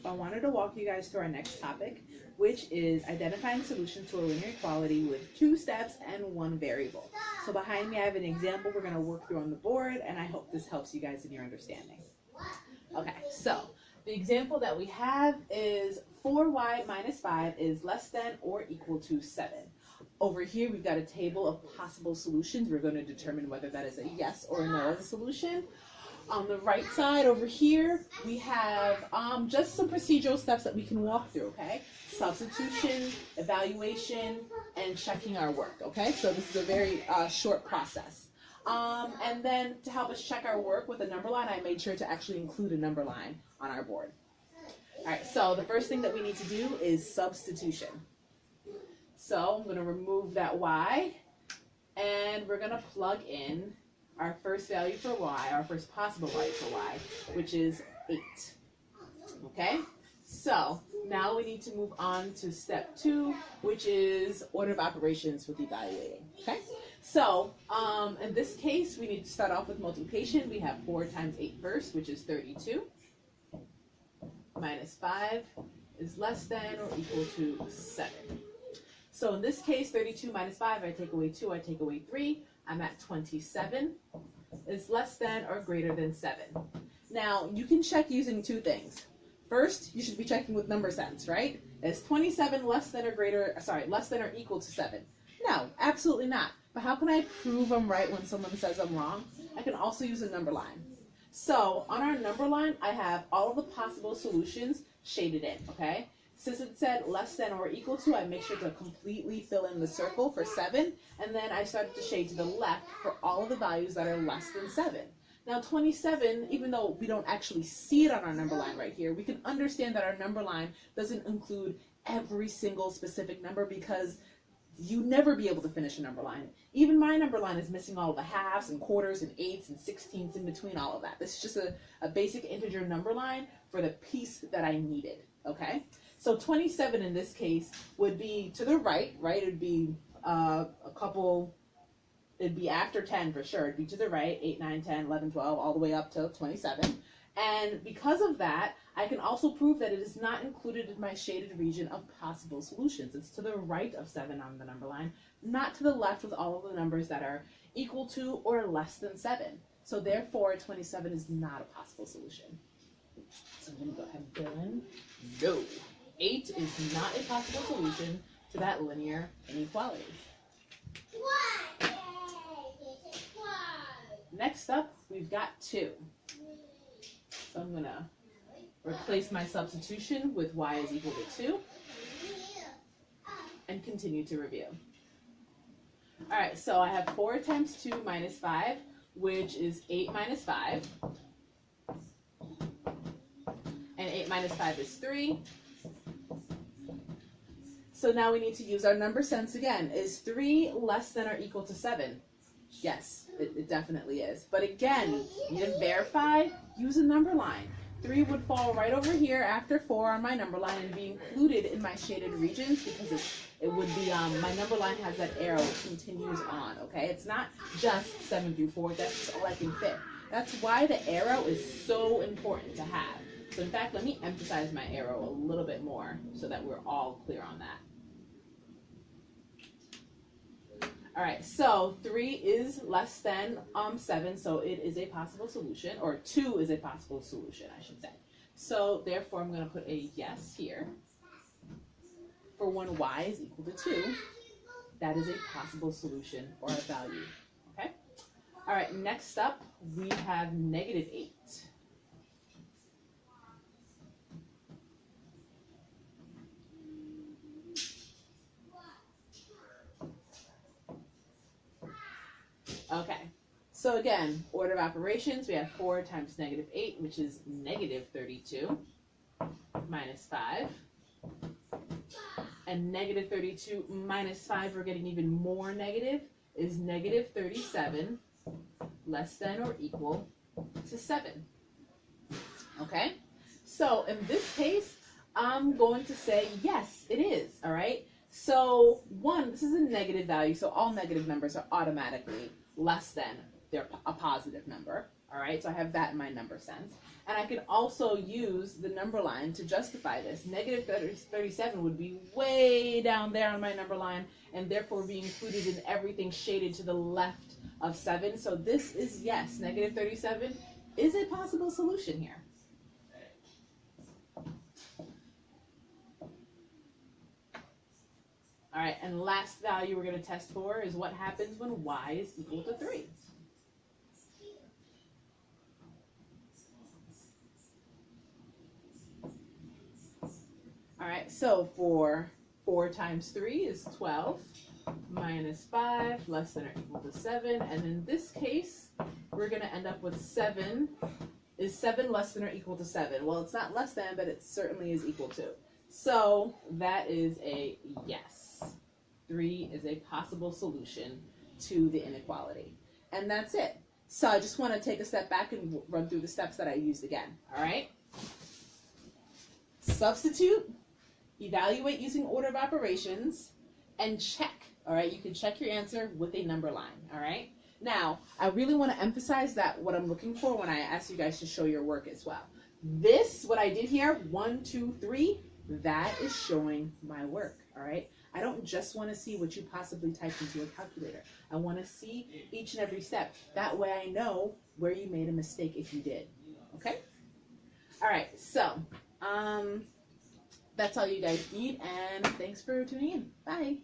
wanted to walk you guys through our next topic, which is identifying solutions to a linear equality with 2 steps and 1 variable. So behind me I have an example we're going to work through on the board, and I hope this helps you guys in your understanding. Okay, so the example that we have is 4y minus 5 is less than or equal to 7. Over here we've got a table of possible solutions. We're going to determine whether that is a yes or a no as a solution. On the right side over here, we have just some procedural steps that we can walk through, okay? Substitution, evaluation, and checking our work, okay? So this is a very short process. And then to help us check our work with a number line, I made sure to actually include a number line on our board. All right, so the first thing that we need to do is substitution. So I'm going to remove that y, and we're going to plug in our first value for y, our first possible value for y, which is 8. Okay? So now we need to move on to step 2, which is order of operations with evaluating. Okay? So in this case, we need to start off with multiplication. We have 4 times 8 first, which is 32. Minus 5 is less than or equal to 7. So in this case, 32 minus 5, I take away 2, I take away 3. I'm at 27 is less than or greater than 7. Now, you can check using 2 things. First, you should be checking with number sense, right? Is 27 less than or equal to 7? No, absolutely not. But how can I prove I'm right when someone says I'm wrong? I can also use a number line. So on our number line, I have all of the possible solutions shaded in, okay? Since it said less than or equal to, I make sure to completely fill in the circle for 7, and then I started to shade to the left for all of the values that are less than 7. Now 27, even though we don't actually see it on our number line right here, we can understand that our number line doesn't include every single specific number, because you never be able to finish a number line. Even my number line is missing all of the halves and quarters and eighths and sixteenths in between all of that. This is just a basic integer number line for the piece that I needed, okay? So 27 in this case would be to the right? It would be it'd be after 10 for sure. It'd be to the right, 8, 9, 10, 11, 12, all the way up to 27. And because of that, I can also prove that it is not included in my shaded region of possible solutions. It's to the right of 7 on the number line, not to the left with all of the numbers that are equal to or less than 7. So therefore, 27 is not a possible solution. So I'm going to go ahead and fill in no. 8 is not a possible solution to that linear inequality. Next up, we've got 2. So I'm going to replace my substitution with y is equal to 2 and continue to review. All right, so I have 4 times 2 minus 5, which is 8 minus 5. And 8 minus 5 is 3. So now we need to use our number sense again. Is 3 less than or equal to 7? Yes, it definitely is. But again, you need to verify, use a number line. 3 would fall right over here after 4 on my number line and be included in my shaded regions, because it would be, my number line has that arrow, it continues on, okay? It's not just 7 through 4, that's just all I can fit. That's why the arrow is so important to have. So in fact, let me emphasize my arrow a little bit more so that we're all clear on that. All right, so 3 is less than 7, so it is a possible solution, or 2 is a possible solution, I should say. So therefore, I'm going to put a yes here for when y is equal to 2. That is a possible solution for our value, okay? All right, next up, we have negative 8. Okay, so again, order of operations, we have 4 times negative 8, which is negative 32, minus 5. And negative 32 minus 5, we're getting even more negative, is negative 37, less than or equal to 7. Okay, so in this case, I'm going to say yes, it is, all right? So 1, this is a negative value, so all negative numbers are automatically less than a positive number. All right, so I have that in my number sense. And I can also use the number line to justify this. Negative 37 would be way down there on my number line, and therefore be included in everything shaded to the left of 7. So this is, yes, negative 37 is a possible solution here. All right, and last value we're going to test for is what happens when y is equal to 3. All right, so for 4 times 3 is 12, minus 5, less than or equal to 7. And in this case, we're going to end up with 7. Is 7 less than or equal to 7? Well, it's not less than, but it certainly is equal to. So that is a yes. 3 is a possible solution to the inequality. And that's it. So I just want to take a step back and run through the steps that I used again. All right? Substitute, evaluate using order of operations, and check. All right? You can check your answer with a number line. All right? Now, I really want to emphasize that what I'm looking for when I ask you guys to show your work as well. This, what I did here, 1, 2, 3, that is showing my work. All right? I don't just want to see what you possibly typed into a calculator. I want to see each and every step. That way I know where you made a mistake if you did. Okay? All right, so that's all you guys need, and thanks for tuning in. Bye.